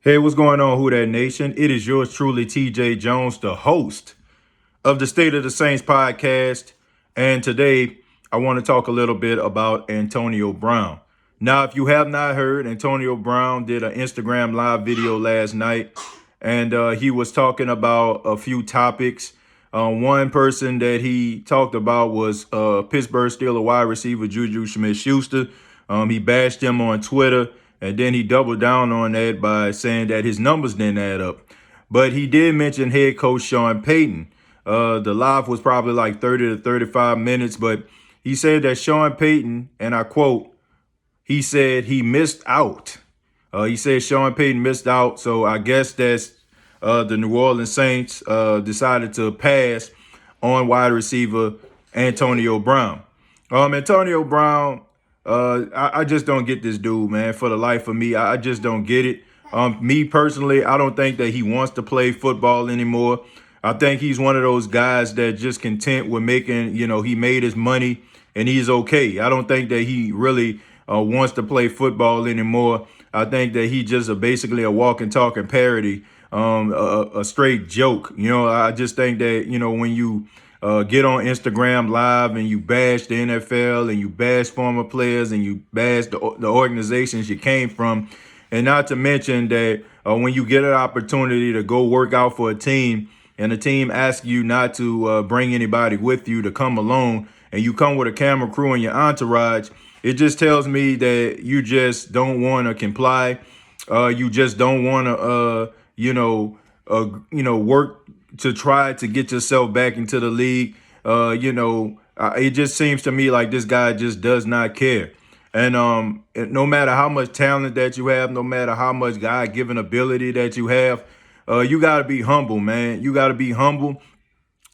Hey, what's going on, Who That Nation? It is yours truly, TJ Jones, the host of the State of the Saints podcast. And today, I want to talk a little bit about Antonio Brown. Now, if you have not heard, Antonio Brown did an Instagram live video last night, and he was talking about a few topics. One person that he talked about was Pittsburgh Steelers wide receiver Juju Smith-Schuster. He bashed him on Twitter, and then he doubled down on that by saying that his numbers didn't add up. But he did mention head coach Sean Payton. The live was probably like 30 to 35 minutes, but he said that Sean Payton, and I quote, he said he missed out. He said Sean Payton missed out, so I guess that's the New Orleans Saints decided to pass on wide receiver Antonio Brown. Antonio Brown, I just don't get this dude, man. For the life of me, I just don't get it. Me personally, I don't think that he wants to play football anymore. I think he's one of those guys that just content with making, he made his money and he's okay. I don't think that he really wants to play football anymore. I think that he just basically a walking, talking parody, a straight joke. I just think that, when you get on Instagram live and you bash the NFL and you bash former players and you bash the organizations you came from, and not to mention that when you get an opportunity to go work out for a team and the team asks you not to bring anybody with you, to come alone, and you come with a camera crew and your entourage, it just tells me that you just don't want to comply. You just don't want to, work to try to get yourself back into the league. It just seems to me like this guy just does not care. And no matter how much talent that you have, no matter how much God-given ability that you have, you got to be humble, man. You got to be humble.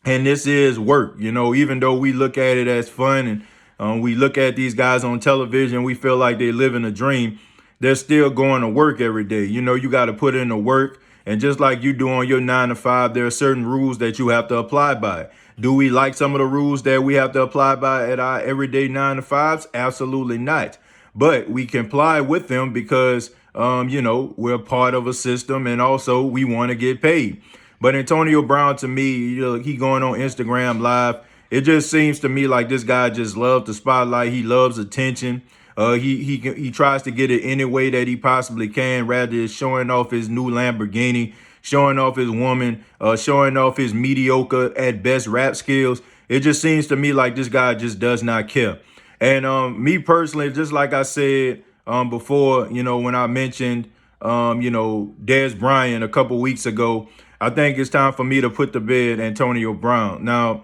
And this is work, even though we look at it as fun and we look at these guys on television, we feel like they're living a dream. They're still going to work every day. You got to put in the work. And just like you do on your 9 to 5, there are certain rules that you have to apply by. Do we like some of the rules that we have to apply by at our everyday 9 to 5s? Absolutely not. But we comply with them because, we're part of a system and also we want to get paid. But Antonio Brown, to me, he going on Instagram live. It just seems to me like this guy just loves the spotlight. He loves attention. He tries to get it any way that he possibly can, rather than showing off his new Lamborghini, showing off his woman, showing off his mediocre at best rap skills. It just seems to me like this guy just does not care. And me personally, just like I said before, when I mentioned, Des Bryant a couple weeks ago, I think it's time for me to put to bed Antonio Brown. Now,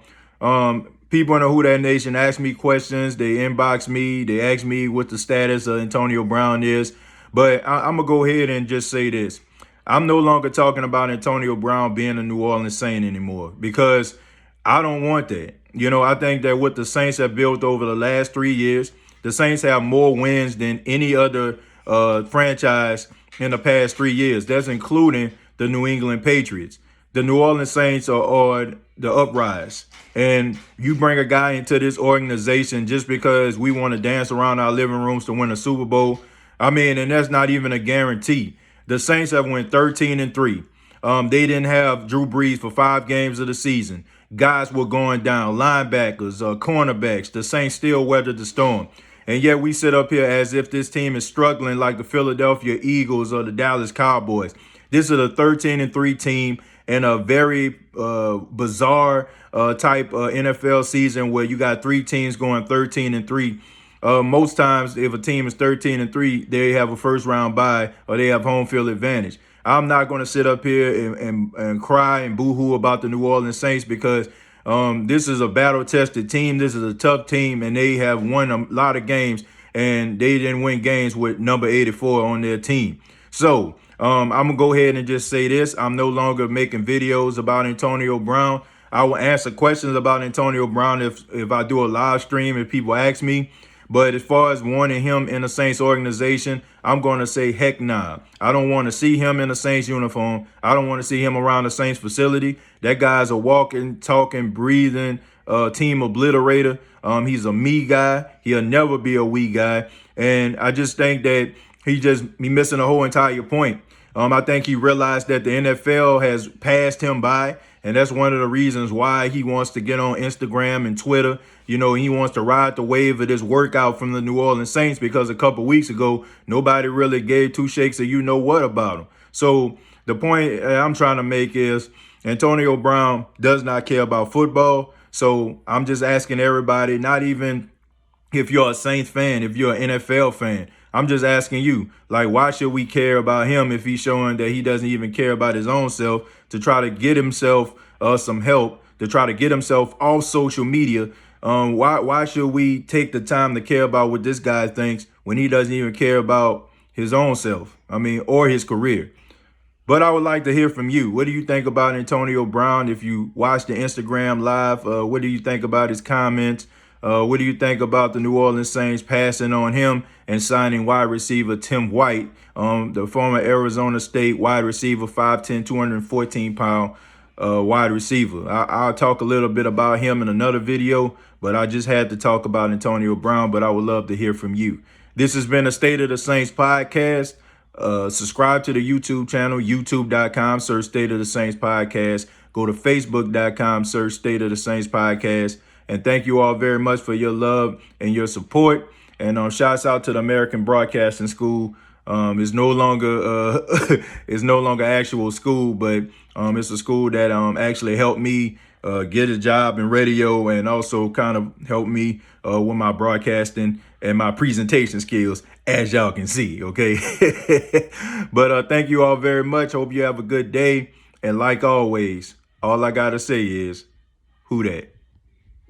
people in the Who That Nation ask me questions. They inbox me. They ask me what the status of Antonio Brown is. But I'm going to go ahead and just say this. I'm no longer talking about Antonio Brown being a New Orleans Saint anymore because I don't want that. I think that what the Saints have built over the last 3 years, the Saints have more wins than any other franchise in the past 3 years. That's including the New England Patriots. The New Orleans Saints are the uprise. And you bring a guy into this organization just because we want to dance around our living rooms to win a Super Bowl. And that's not even a guarantee. The Saints have won 13-3. They didn't have Drew Brees for 5 games of the season. Guys were going down, linebackers, cornerbacks. The Saints still weathered the storm. And yet we sit up here as if this team is struggling like the Philadelphia Eagles or the Dallas Cowboys. This is a 13-3 team in a very bizarre type NFL season where you got 3 teams going 13-3. Most times, if a team is 13-3, they have a first round bye or they have home field advantage. I'm not going to sit up here and cry and boo-hoo about the New Orleans Saints because this is a battle-tested team. This is a tough team, and they have won a lot of games, and they didn't win games with number 84 on their team. So I'm going to go ahead and just say this. I'm no longer making videos about Antonio Brown. I will answer questions about Antonio Brown if I do a live stream, if people ask me. But as far as wanting him in the Saints organization, I'm going to say heck nah. I don't want to see him in the Saints uniform. I don't want to see him around the Saints facility. That guy's a walking, talking, breathing team obliterator. He's a me guy. He'll never be a we guy. And I just think that he missing the whole entire point. I think he realized that the NFL has passed him by, and that's one of the reasons why he wants to get on Instagram and Twitter. You know, he wants to ride the wave of this workout from the New Orleans Saints, because a couple weeks ago, nobody really gave two shakes of you know what about him. So the point I'm trying to make is Antonio Brown does not care about football. So I'm just asking everybody, not even if you're a Saints fan, if you're an NFL fan, I'm just asking you, like, why should we care about him if he's showing that he doesn't even care about his own self, to try to get himself some help, to try to get himself off social media? Why should we take the time to care about what this guy thinks when he doesn't even care about his own self? I mean, or his career. But I would like to hear from you. What do you think about Antonio Brown? If you watch the Instagram live, what do you think about his comments? What do you think about the New Orleans Saints passing on him and signing wide receiver Tim White, the former Arizona State wide receiver, 5'10", 214-pound wide receiver? I'll talk a little bit about him in another video, but I just had to talk about Antonio Brown, but I would love to hear from you. This has been a State of the Saints podcast. Subscribe to the YouTube channel, youtube.com, search State of the Saints podcast. Go to facebook.com, search State of the Saints podcast. And thank you all very much for your love and your support. And shouts out to the American Broadcasting School. It's no longer it's no longer actual school, but it's a school that actually helped me get a job in radio, and also kind of helped me with my broadcasting and my presentation skills, as y'all can see. Okay. But thank you all very much. Hope you have a good day. And like always, all I gotta say is, who dat?